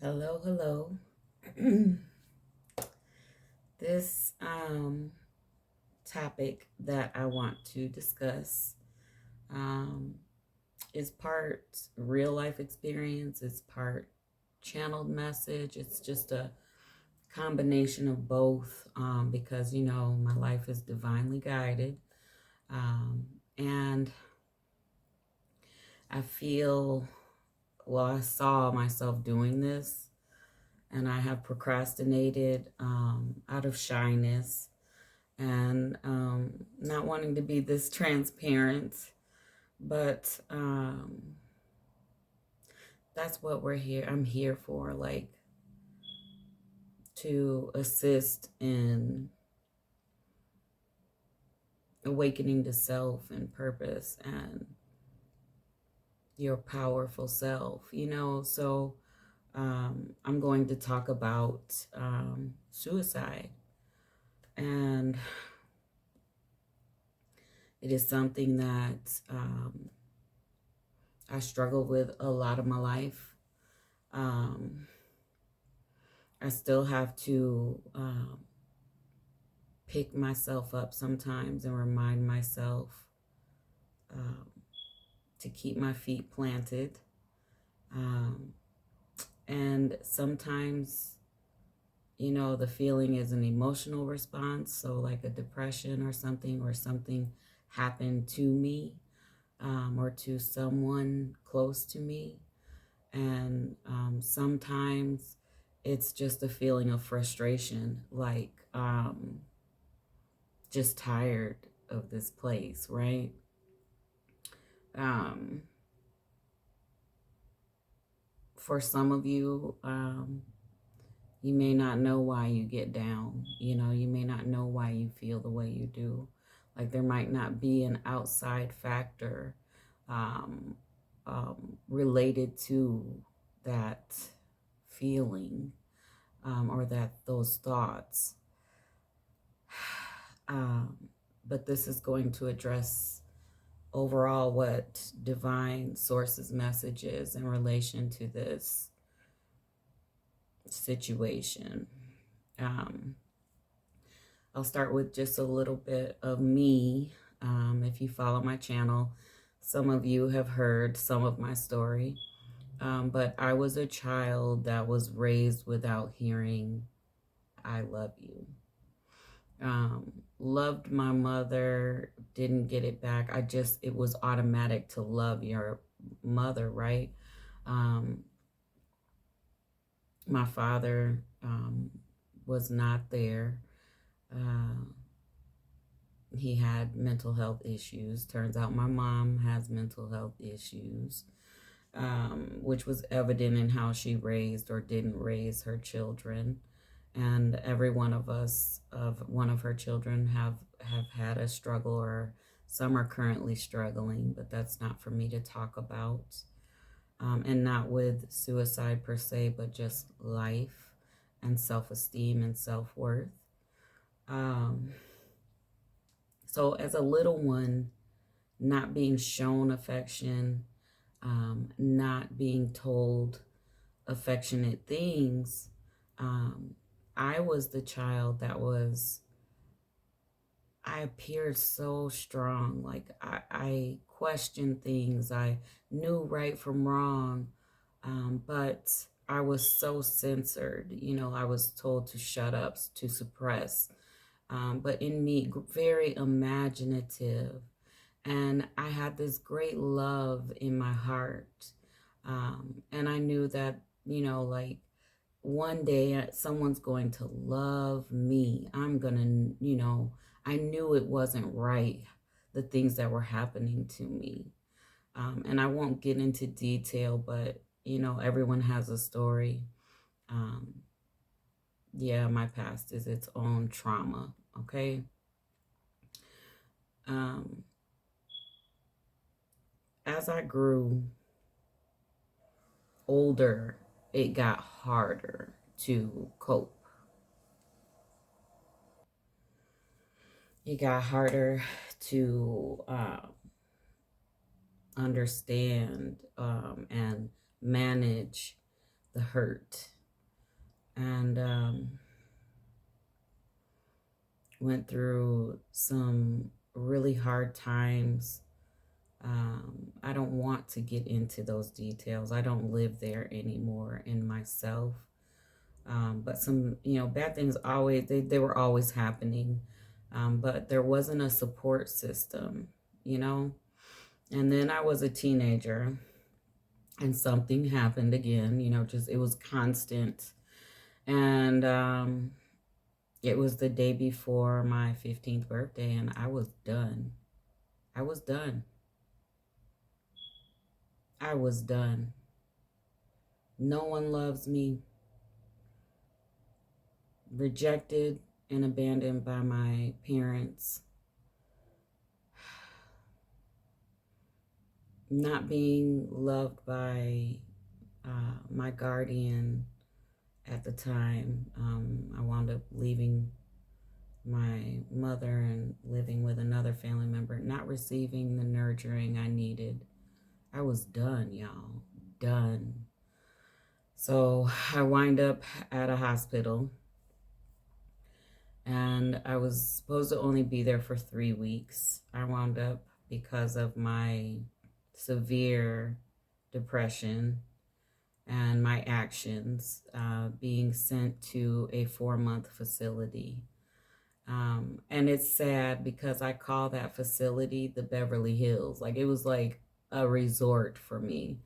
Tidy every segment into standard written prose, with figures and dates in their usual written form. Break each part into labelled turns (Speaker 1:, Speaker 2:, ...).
Speaker 1: Hello, hello. This topic that I want to discuss um, is part real life experience, it's part channeled message. It's just a combination of both because, my life is divinely guided. And I feel, I saw myself doing this and I have procrastinated out of shyness and not wanting to be this transparent, but that's what we're here. I'm here for, like, to assist in awakening to self and purpose and your powerful self, So I'm going to talk about suicide. And it is something that I struggled with a lot of my life. I still have to pick myself up sometimes and remind myself um, to keep my feet planted. And sometimes, the feeling is an emotional response. So like a depression or something happened to me or to someone close to me. And sometimes it's just a feeling of frustration, like just tired of this place, right? Um, for some of you, you may not know why you get down. You may not know why you feel the way you do. Like there might not be an outside factor um, related to that feeling or those thoughts. Um, but this is going to address overall what divine source's message is in relation to this situation. Um, I'll start with just a little bit of me. If you follow my channel, some of you have heard some of my story. But I was a child that was raised without hearing, "I love you." Loved my mother, didn't get it back. It was automatic to love your mother, right? Um, my father was not there. Uh, he had mental health issues. Turns out my mom has mental health issues, which was evident in how she raised or didn't raise her children. And every one of us, of one of her children, have had a struggle, or some are currently struggling, but that's not for me to talk about. And not with suicide per se, but just life and self-esteem and self-worth. Um, so as a little one, not being shown affection, not being told affectionate things, I was the child that I appeared so strong. Like I questioned things. I knew right from wrong. But I was so censored. I was told to shut up, to suppress. But in me, very imaginative. And I had this great love in my heart. And I knew that, like, one day someone's going to love me. I'm going to, I knew it wasn't right, the things that were happening to me. And I won't get into detail, but, everyone has a story. Um, yeah, my past is its own trauma, okay? Um, as I grew older, it got harder to cope. It got harder to understand and manage the hurt and went through some really hard times. I don't want to get into those details. I don't live there anymore in myself. But some, bad things always, they were always happening. But there wasn't a support system, you know? And then I was a teenager and something happened again, just it was constant. And it was the day before my 15th birthday, and I was done. I was done. I was done. No one loves me. Rejected and abandoned by my parents. Not being loved by my guardian at the time. I wound up leaving my mother and living with another family member, not receiving the nurturing I needed. I was done, y'all. Done. So I wind up at a hospital, and I was supposed to only be there for 3 weeks. I wound up, because of my severe depression and my actions, being sent to a 4-month facility. And it's sad because I call that facility the Beverly Hills. Like, it was like a resort for me.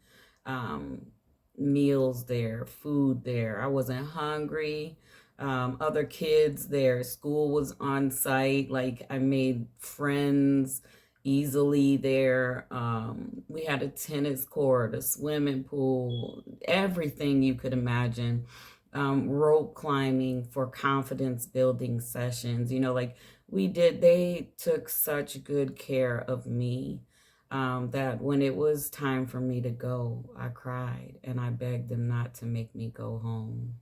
Speaker 1: Um, Meals there, food there. I wasn't hungry. Other kids there. School was on site. Like, I made friends easily there. We had a tennis court, a swimming pool, everything you could imagine. Rope climbing for confidence building sessions. Like, they took such good care of me, that when it was time for me to go, I cried and I begged them not to make me go home.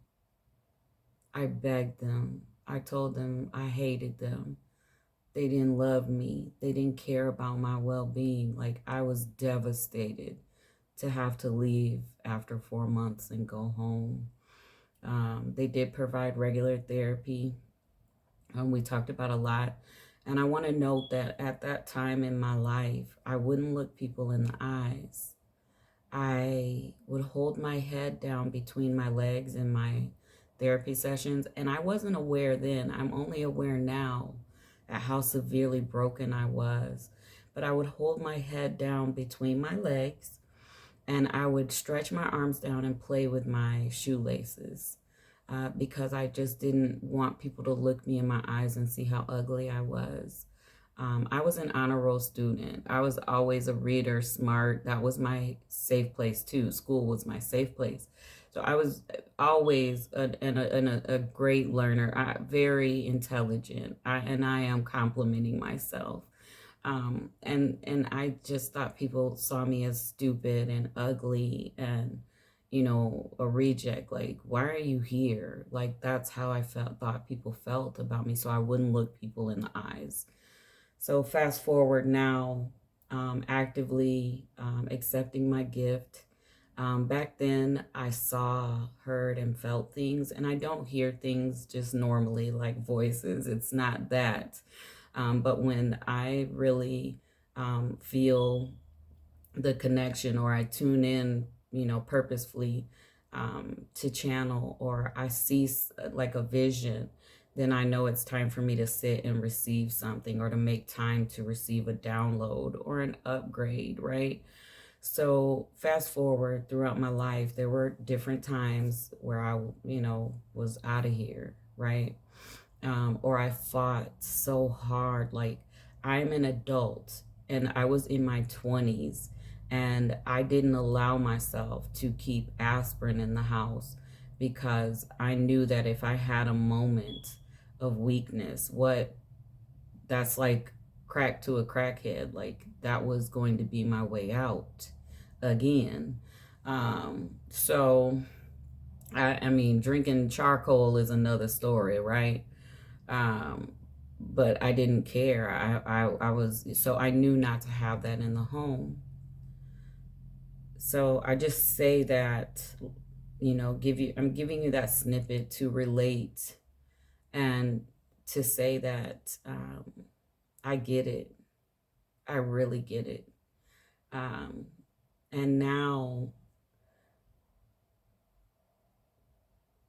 Speaker 1: I begged them. I told them I hated them. They didn't love me. They didn't care about my well-being. Like, I was devastated to have to leave after 4 months and go home. They did provide regular therapy. We talked about a lot. And I want to note that at that time in my life, I wouldn't look people in the eyes. I would hold my head down between my legs in my therapy sessions. And I wasn't aware then. I'm only aware now at how severely broken I was. But I would hold my head down between my legs, and I would stretch my arms down and play with my shoelaces, because I just didn't want people to look me in my eyes and see how ugly I was. I was an honor roll student. I was always a reader, smart. That was my safe place too. School was my safe place. So I was always a great learner, very intelligent. And I am complimenting myself. And I just thought people saw me as stupid and ugly and, a reject. Like, why are you here? Like, that's how I thought people felt about me. So I wouldn't look people in the eyes. So fast forward now, actively accepting my gift. Back then, I saw, heard, and felt things, and I don't hear things just normally like voices. It's not that. But when I really feel the connection, or I tune in, purposefully, to channel, or I see like a vision, then I know it's time for me to sit and receive something, or to make time to receive a download or an upgrade, right? So fast forward throughout my life, there were different times where I, was out of here, right? Or I fought so hard. Like, I'm an adult and I was in my 20s, and I didn't allow myself to keep aspirin in the house, because I knew that if I had a moment of weakness, that's like crack to a crackhead, like that was going to be my way out again. So I mean, drinking charcoal is another story, right? um, but I didn't care. I was, so I knew not to have that in the home. So I just say that I'm giving you that snippet to relate and to say that I get it. I really get it. Um, and now,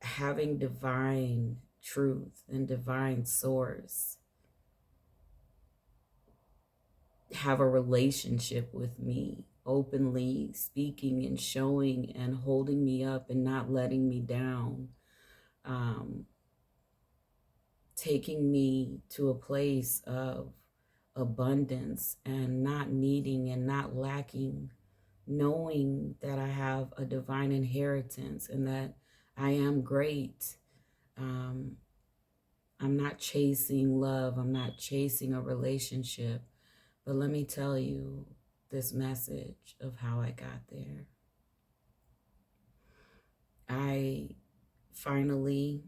Speaker 1: having divine truth and divine source have a relationship with me, openly speaking and showing and holding me up and not letting me down, um, taking me to a place of abundance and not needing and not lacking, knowing that I have a divine inheritance and that I am great. Um, I'm not chasing love. I'm not chasing a relationship. But let me tell you this message of how I got there. I finally,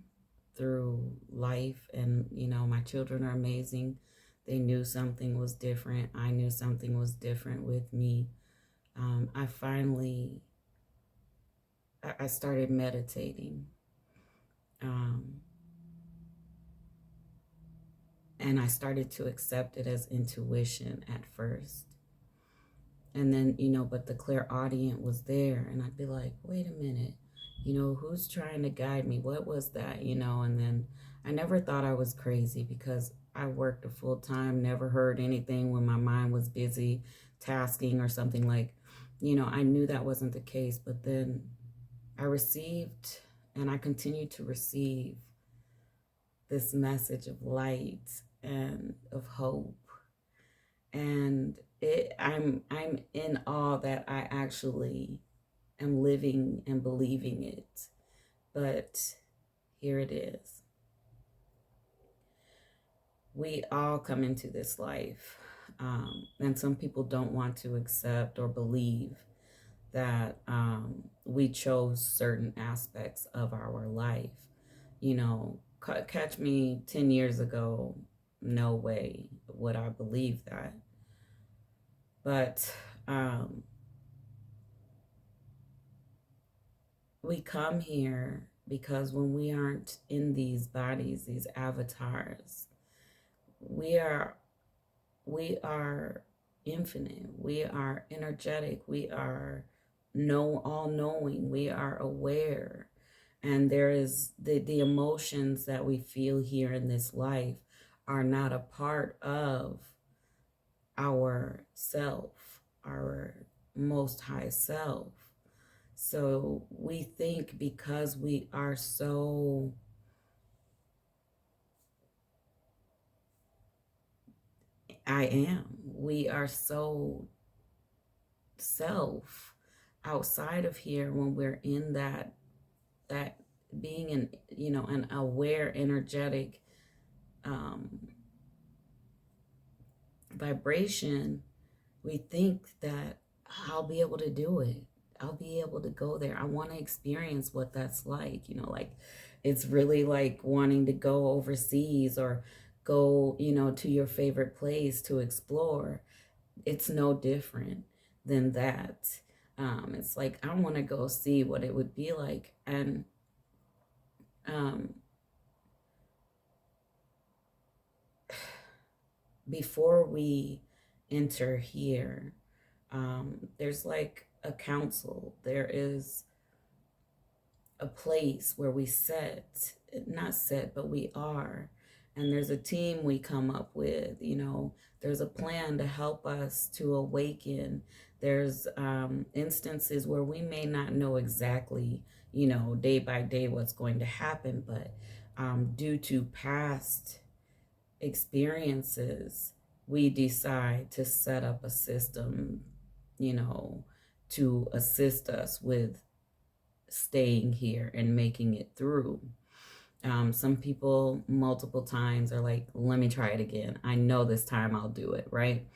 Speaker 1: through life, and my children are amazing. They knew something was different. I knew something was different with me. I finally, I started meditating. Um, and I started to accept it as intuition at first. And then, but the clairaudient was there. And I'd be like, wait a minute, who's trying to guide me? What was that? And then I never thought I was crazy because I worked a full time, never heard anything when my mind was busy tasking or something like, I knew that wasn't the case. But then I received and I continued to receive this message of light and of hope. And I'm in awe that I actually am living and believing it. But here it is. We all come into this life, and some people don't want to accept or believe that we chose certain aspects of our life. Catch me 10 years ago, no way would I believe that. But we come here because when we aren't in these bodies, these avatars, we are infinite. We are energetic. We are all knowing. We are aware. And there is the emotions that we feel here in this life are not a part of our self, our most high self. So we think because we are so we are so self outside of here when we're in that being an aware, energetic vibration, we think that I'll be able to do it. I'll be able to go there. I want to experience what that's like. Like it's really like wanting to go overseas or go, to your favorite place to explore. It's no different than that. It's like, I want to go see what it would be like. And before we enter here, there's like a council. There is a place where we not set, but we are. And there's a team we come up with, there's a plan to help us to awaken. There's instances where we may not know exactly, day by day what's going to happen, but due to past experiences, we decide to set up a system, to assist us with staying here and making it through. Some people multiple times are like, let me try it again. I know this time I'll do it, right?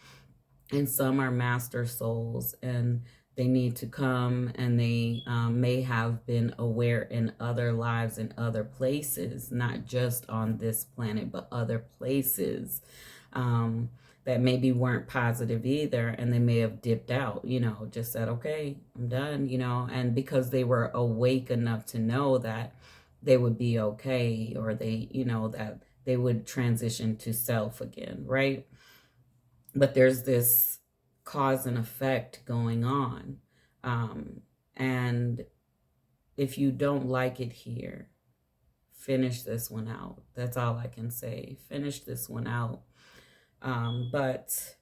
Speaker 1: And some are master souls and they need to come, and they may have been aware in other lives in other places, not just on this planet, but other places. that maybe weren't positive either, and they may have dipped out, just said, okay, I'm done, and because they were awake enough to know that they would be okay, or that they would transition to self again, right? But there's this cause and effect going on. And if you don't like it here, finish this one out. That's all I can say. Finish this one out. But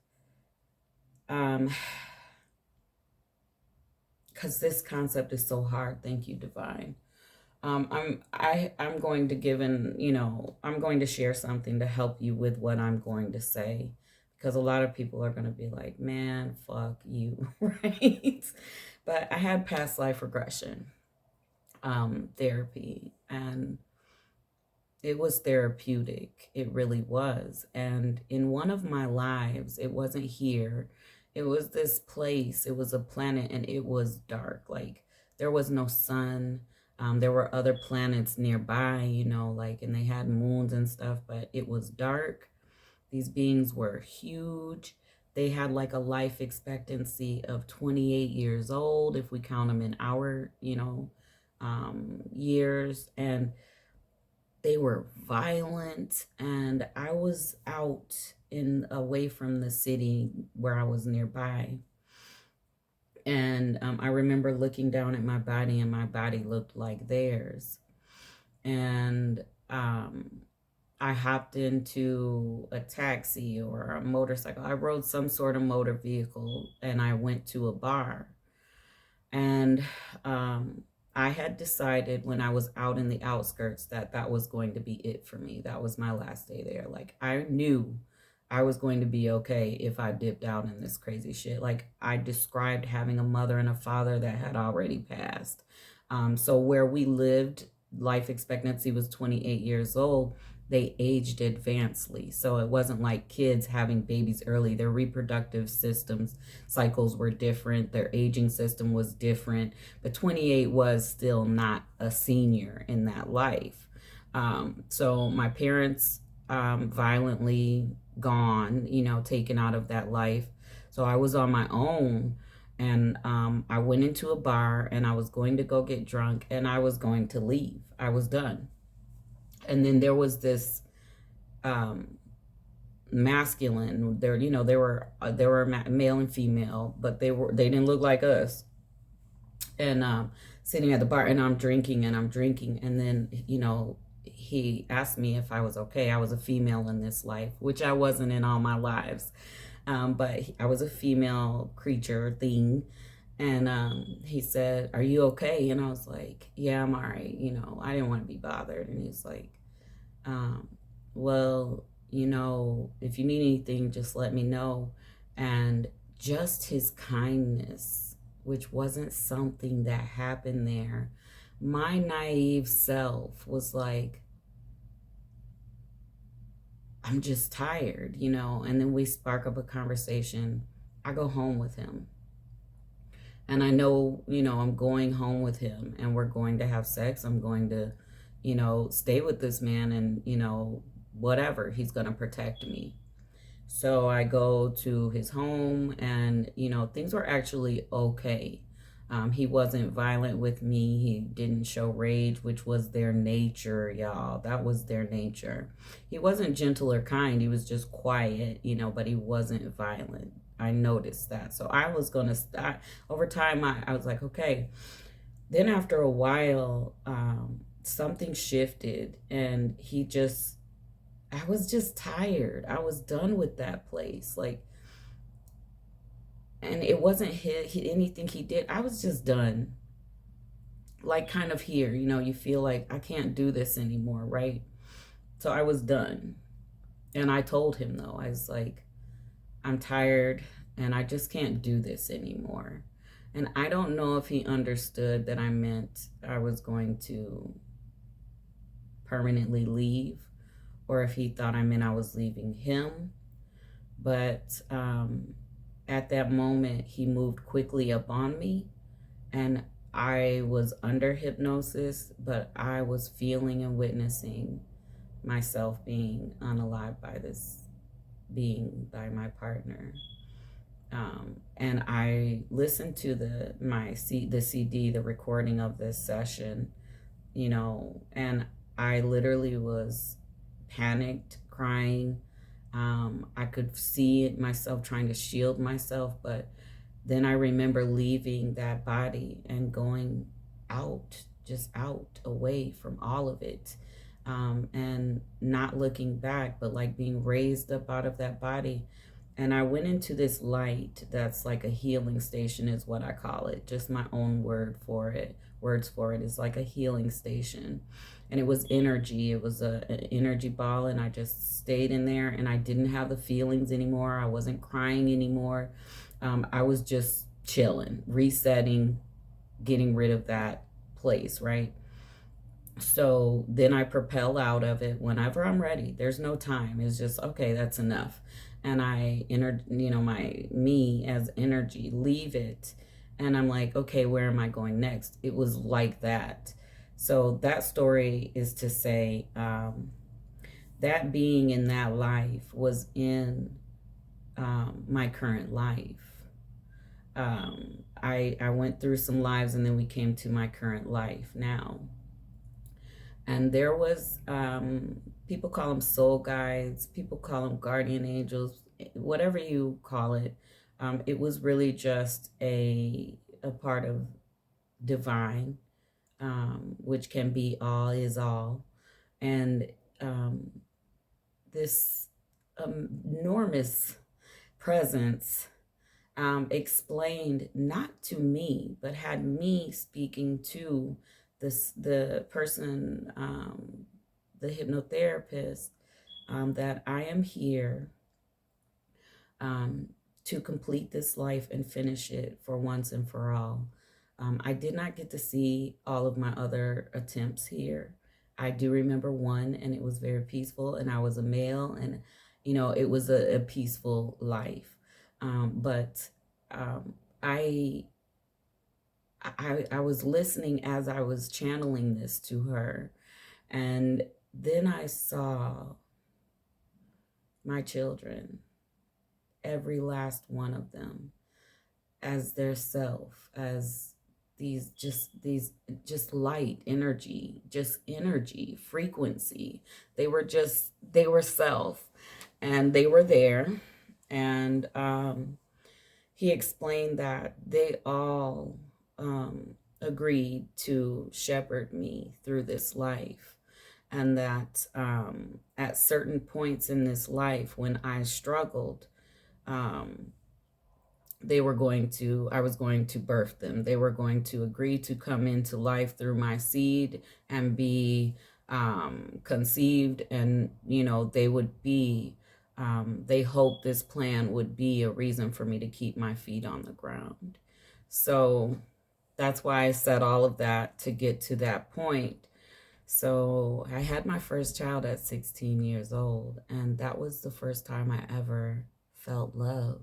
Speaker 1: because this concept is so hard. Thank you, Divine. I'm going to I'm going to share something to help you with what I'm going to say, because a lot of people are going to be like, man, fuck you, right? But I had past life regression therapy, and it was therapeutic. It really was. And in one of my lives, it wasn't here. It was this place. It was a planet, and it was dark. Like, there was no sun. There were other planets nearby, and they had moons and stuff, but it was dark. These beings were huge. They had like a life expectancy of 28 years old, if we count them in our, years. And they were violent, and I was out away from the city where I was nearby. And I remember looking down at my body, and my body looked like theirs. And I hopped into a taxi or a motorcycle. I rode some sort of motor vehicle, and I went to a bar. And I had decided when I was out in the outskirts that that was going to be it for me. That was my last day there. Like, I knew I was going to be okay if I dipped out in this crazy shit. Like, I described having a mother and a father that had already passed. So where we lived, life expectancy was 28 years old. They aged advancedly. So it wasn't like kids having babies early. Their reproductive systems cycles were different. Their aging system was different. But 28 was still not a senior in that life. So my parents violently gone, taken out of that life. So I was on my own. And I went into a bar, and I was going to go get drunk, and I was going to leave. I was done. And then there was this masculine. There were male and female, but they didn't look like us. And sitting at the bar, and I'm drinking, and then he asked me if I was okay. I was a female in this life, which I wasn't in all my lives. But I was a female creature thing. And he said, "Are you okay?" And I was like, "Yeah, I'm all right." I didn't want to be bothered. And he's like, "Well, if you need anything, just let me know." And just his kindness, which wasn't something that happened there. My naive self was like, I'm just tired, and then we spark up a conversation. I go home with him. And I know, I'm going home with him, and we're going to have sex. I'm going to, stay with this man, and, whatever, he's going to protect me. So I go to his home, and, things were actually okay. He wasn't violent with me. He didn't show rage, which was their nature, y'all. That was their nature. He wasn't gentle or kind. He was just quiet, but he wasn't violent. I noticed that. So I was going to start. Over time, I was like, okay. Then after a while, something shifted, and I was just tired. I was done with that place. Like, and it wasn't anything he did. I was just done. Like, kind of here, you feel like I can't do this anymore, right? So I was done. And I told him, though, I was like, I'm tired, and I just can't do this anymore. And I don't know if he understood that I meant I was going to permanently leave, or if he thought I meant I was leaving him. But at that moment, he moved quickly up on me, and I was under hypnosis, but I was feeling and witnessing myself being unalived by this being by my partner. And I listened to the CD, the recording of this session, and I literally was panicked, crying. I could see it myself trying to shield myself, but then I remember leaving that body and going out, just out, away from all of it, and not looking back, but like being raised up out of that body. And I went into this light that's like a healing station, is what I call it. Just my own words for it is like a healing station. And it was energy. It was an energy ball, and I just stayed in there, and I didn't have the feelings anymore. I wasn't crying anymore. I was just chilling, resetting, getting rid of that place, right? So then I propel out of it whenever I'm ready. There's no time. It's just, okay, that's enough. And I entered, my me as energy, leave it. And I'm like, okay, where am I going next? It was like that. So that story is to say, that being in that life was in my current life. I went through some lives, and then we came to my current life now. And there was, people call them soul guides, people call them guardian angels, whatever you call it. It was really just a part of divine, which can be all, is all. And this enormous presence explained, not to me, but had me speaking to the person, the hypnotherapist, that I am here um, to complete this life and finish it for once and for all. I did not get to see all of my other attempts here. I do remember one, and it was very peaceful, and I was a male, and it was a peaceful life. But I I was listening as I was channeling this to her, and then I saw my children, every last one of them, as their self, as these just light energy, just energy, frequency. They were self, and they were there. And he explained that they all agreed to shepherd me through this life, and that at certain points in this life when I struggled, um, I was going to birth them. They were going to agree to come into life through my seed and be conceived, and they would be, they hoped this plan would be a reason for me to keep my feet on the ground. So that's why I said all of that to get to that point. So I had my first child at 16 years old, and that was the first time I ever felt love.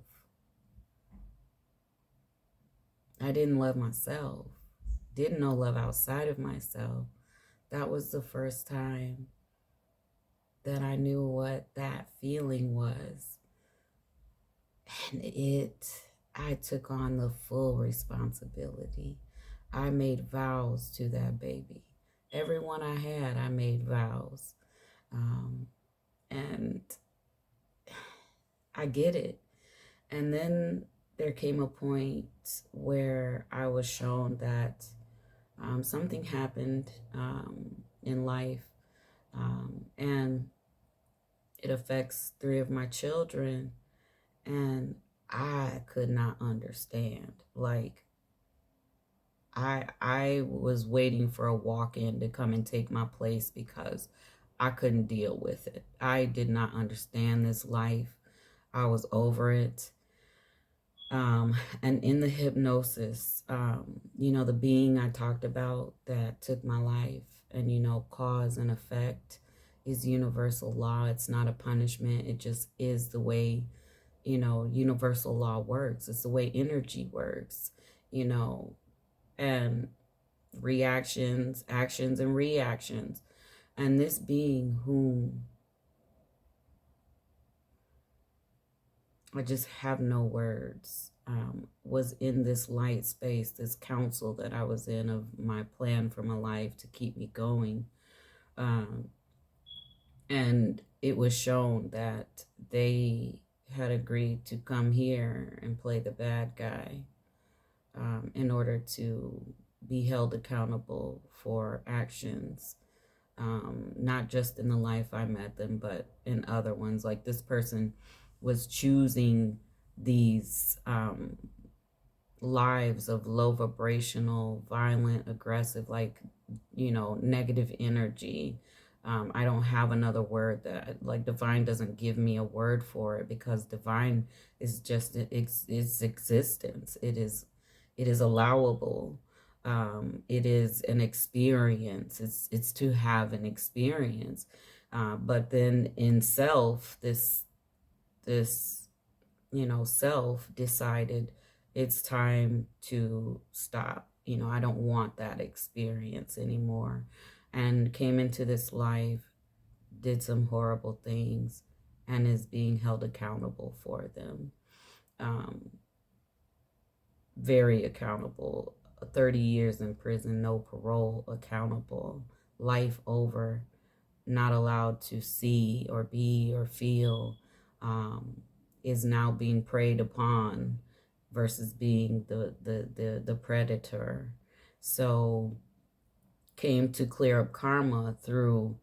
Speaker 1: I didn't love myself, didn't know love outside of myself. That was the first time that I knew what that feeling was. And I took on the full responsibility. I made vows to that baby. Everyone I had, I made vows. And I get it. And then there came a point where I was shown that something happened in life, and it affects 3 of my children, and I could not understand. Like, I was waiting for a walk-in to come and take my place because I couldn't deal with it. I did not understand this life. I was over it. And in the hypnosis, the being I talked about that took my life, and, cause and effect is universal law. It's not a punishment. It just is the way, universal law works. It's the way energy works, and reactions, actions, and reactions. And this being whom I just have no words. Was in this light space, this council that I was in of my plan for my life to keep me going. Um, and it was shown that they had agreed to come here and play the bad guy, in order to be held accountable for actions, not just in the life I met them, but in other ones. Like this person was choosing these lives of low vibrational, violent, aggressive, like, negative energy. I don't have another word that, like, divine doesn't give me a word for it, because divine is just its existence. It is allowable. It is an experience. It's to have an experience. But then in self, this self decided it's time to stop. I don't want that experience anymore. And came into this life, did some horrible things, and is being held accountable for them. Um, very accountable. 30 years in prison, no parole, accountable. Life over, not allowed to see or be or feel, is now being preyed upon versus being the predator. So came to clear up karma through,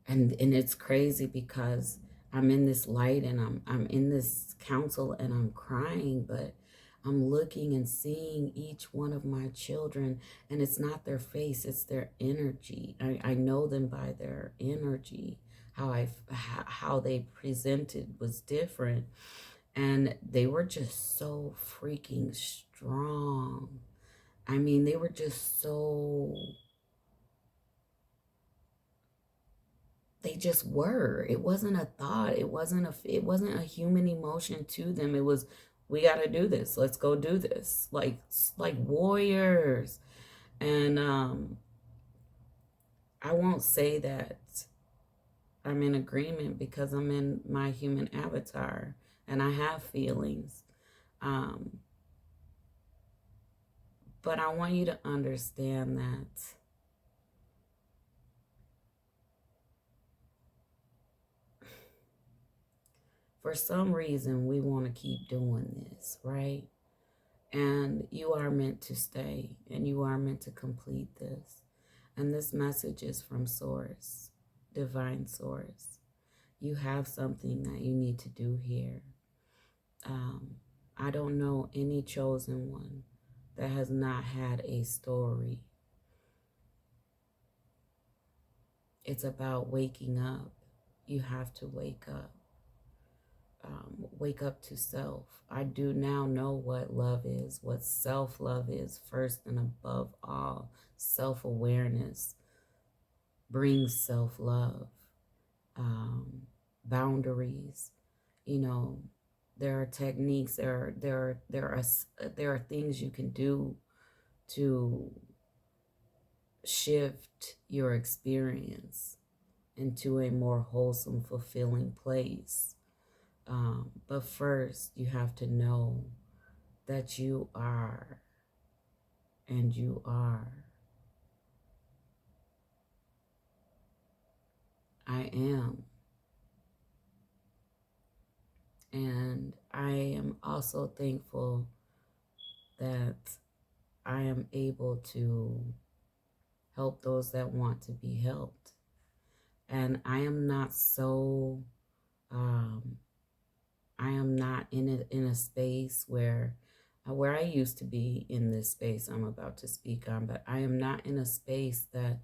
Speaker 1: and it's crazy because I'm in this light and I'm in this council and I'm crying, but I'm looking and seeing each one of my children, and it's not their face, it's their energy. I know them by their energy. How they presented was different, and they were just so freaking strong. I mean, they were just so, they just were. It wasn't a thought. It wasn't a human emotion to them. It was, we got to do this. Let's go do this. Like warriors. And I won't say that I'm in agreement, because I'm in my human avatar and I have feelings. Um, but I want you to understand that for some reason we want to keep doing this, right? And you are meant to stay, and you are meant to complete this. And this message is from Source, Divine Source. You have something that you need to do here. I don't know any chosen one that has not had a story. It's about waking up. You have to wake up. Wake up to self. I do now know what love is, what self-love is, first and above all. Self-awareness brings self-love. Boundaries. You know, there are techniques. There are things you can do to shift your experience into a more wholesome, fulfilling place. But first, you have to know that you are, and you are. I am. And I am also thankful that I am able to help those that want to be helped. And I am not so, um, I am not in a space where I used to be in this space I'm about to speak on, but I am not in a space that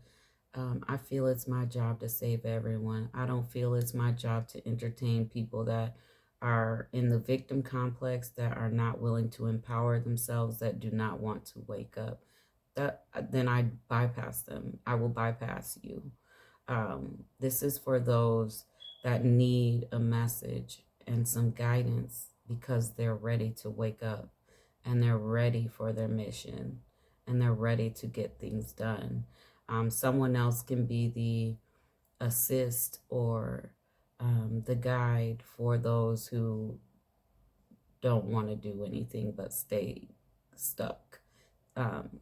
Speaker 1: I feel it's my job to save everyone. I don't feel it's my job to entertain people that are in the victim complex, that are not willing to empower themselves, that do not want to wake up. That then I bypass them. I will bypass you. This is for those that need a message and some guidance, because they're ready to wake up and they're ready for their mission and they're ready to get things done. Someone else can be the assist or the guide for those who don't want to do anything but stay stuck. Um,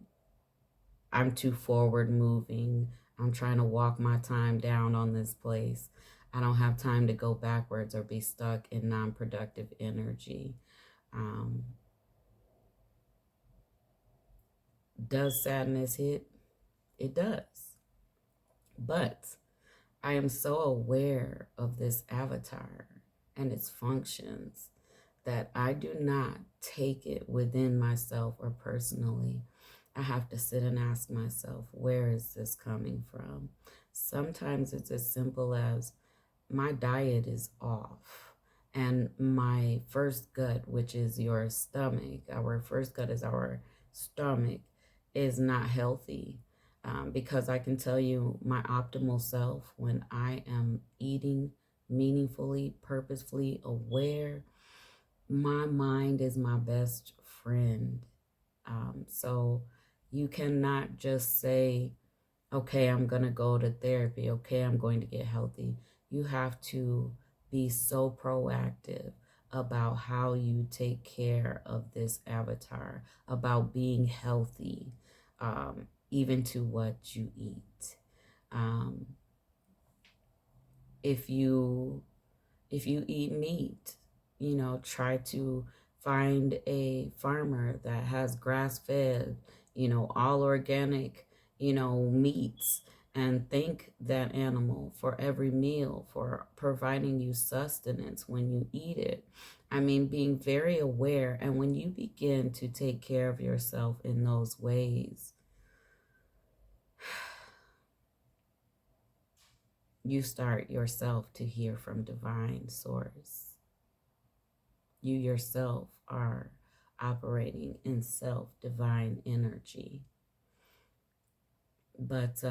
Speaker 1: I'm too forward moving. I'm trying to walk my time down on this place. I don't have time to go backwards or be stuck in non productive energy. Um, does sadness hit? It does. But I am so aware of this avatar and its functions that I do not take it within myself or personally. I have to sit and ask myself, where is this coming from? Sometimes it's as simple as my diet is off. And my first gut, which is your stomach, our first gut is our stomach, is not healthy. Because I can tell you my optimal self when I am eating meaningfully, purposefully, aware, my mind is my best friend. So you cannot just say, okay, I'm going to go to therapy. Okay, I'm going to get healthy. You have to be so proactive about how you take care of this avatar, about being healthy, even to what you eat. Um, if you if you eat meat, try to find a farmer that has grass fed, all organic, meats, and thank that animal for every meal, for providing you sustenance when you eat it. I mean, being very aware. And when you begin to take care of yourself in those ways, you start yourself to hear from divine source. You yourself are operating in self divine energy. But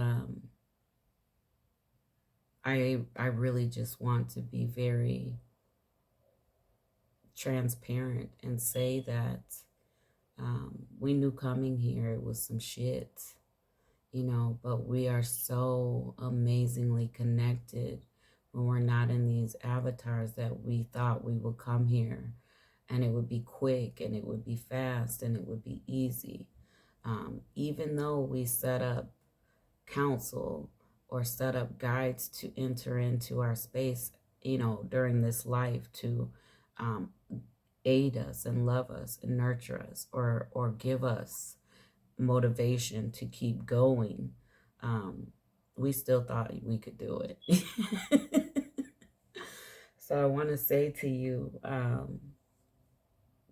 Speaker 1: I really just want to be very transparent and say that we knew coming here it was some shit, but we are so amazingly connected when we're not in these avatars that we thought we would come here and it would be quick and it would be fast and it would be easy. Even though we set up counsel or set up guides to enter into our space, during this life to um, aid us and love us and nurture us or give us motivation to keep going, um, we still thought we could do it. So I want to say to you,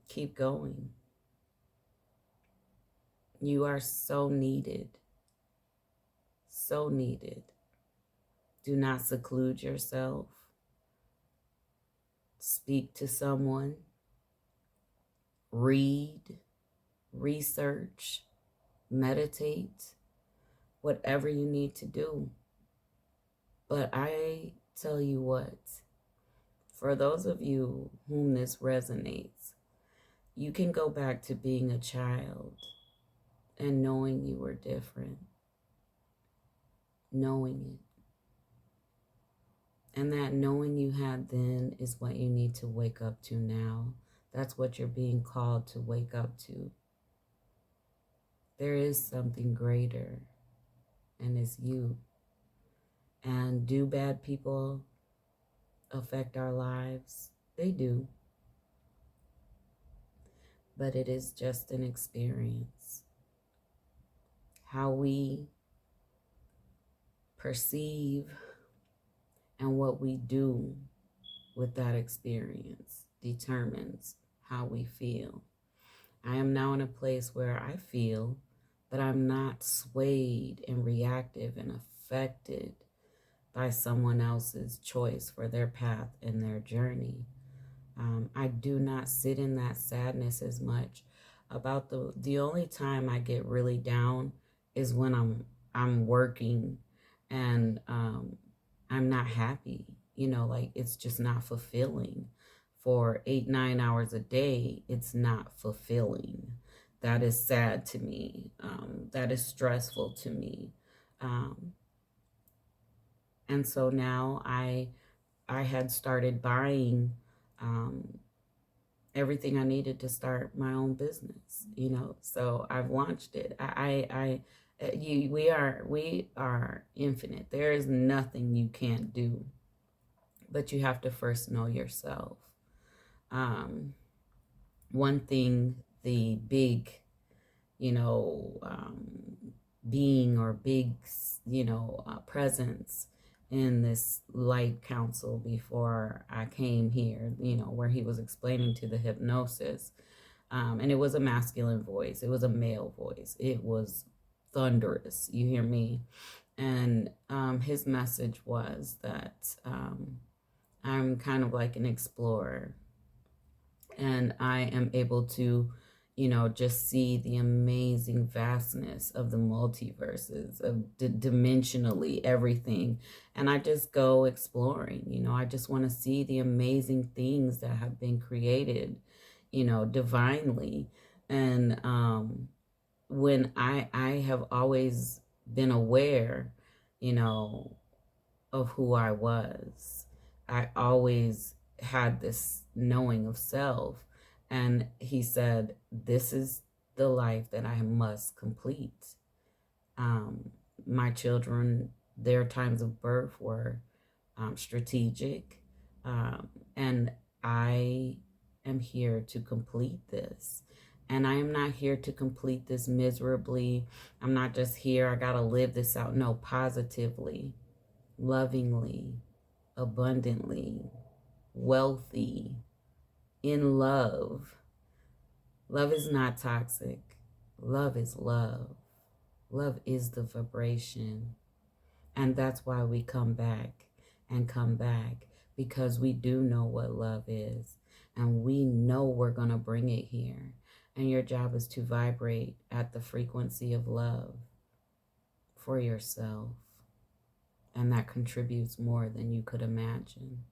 Speaker 1: keep going. You are so needed, so needed. Do not seclude yourself. Speak to someone. Read, research, meditate, whatever you need to do. But I tell you what, for those of you whom this resonates, you can go back to being a child and knowing you were different, knowing it. And that knowing you had then is what you need to wake up to now. That's what you're being called to wake up to. There is something greater, and it's you. And do bad people affect our lives? They do. But it is just an experience. How we perceive and what we do with that experience determines how we feel. I am now in a place where I feel, but I'm not swayed and reactive and affected by someone else's choice for their path and their journey. I do not sit in that sadness as much. About the only time I get really down is when I'm working and I'm not happy. Like it's just not fulfilling. For 8-9 hours a day, it's not fulfilling. That is sad to me. That is stressful to me. Um, and so now I had started buying um, everything I needed to start my own business, you know. So I've launched it. We are infinite. There is nothing you can't do, but you have to first know yourself. Um, One thing, the big, you know, being or big, presence in this light council before I came here, you know, where he was explaining to the hypnosis. And it was a masculine voice, it was a male voice, it was thunderous. You hear me? And his message was that I'm kind of like an explorer, and I am able to, just see the amazing vastness of the multiverses, of dimensionally everything. And I just go exploring, I just want to see the amazing things that have been created, divinely. And when I have always been aware, you know, of who I was. I always had this knowing of self. And he said, this is the life that I must complete. Um, my children, their times of birth were strategic. And I am here to complete this. And I am not here to complete this miserably. I'm not just here, I got to live this out. No, positively, lovingly, abundantly, wealthy, in love. Love is not toxic. Love is love. Love is the vibration. And that's why we come back and come back, because we do know what love is. And we know we're going to bring it here. And your job is to vibrate at the frequency of love for yourself. And that contributes more than you could imagine.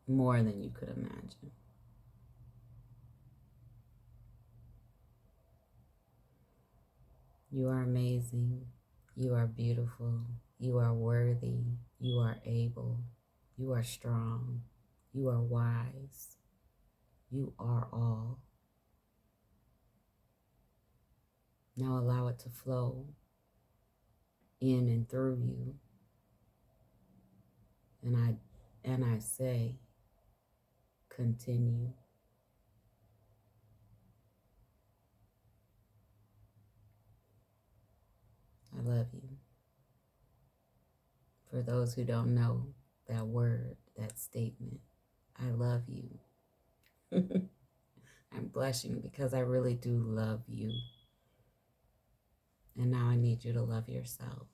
Speaker 1: More than you could imagine. You are amazing. You are beautiful. You are worthy. You are able. You are strong. You are wise. You are all. Now allow it to flow in and through you. And I say, continue. I love you. For those who don't know that word, that statement, I love you. I'm blushing because I really do love you. And now I need you to love yourself.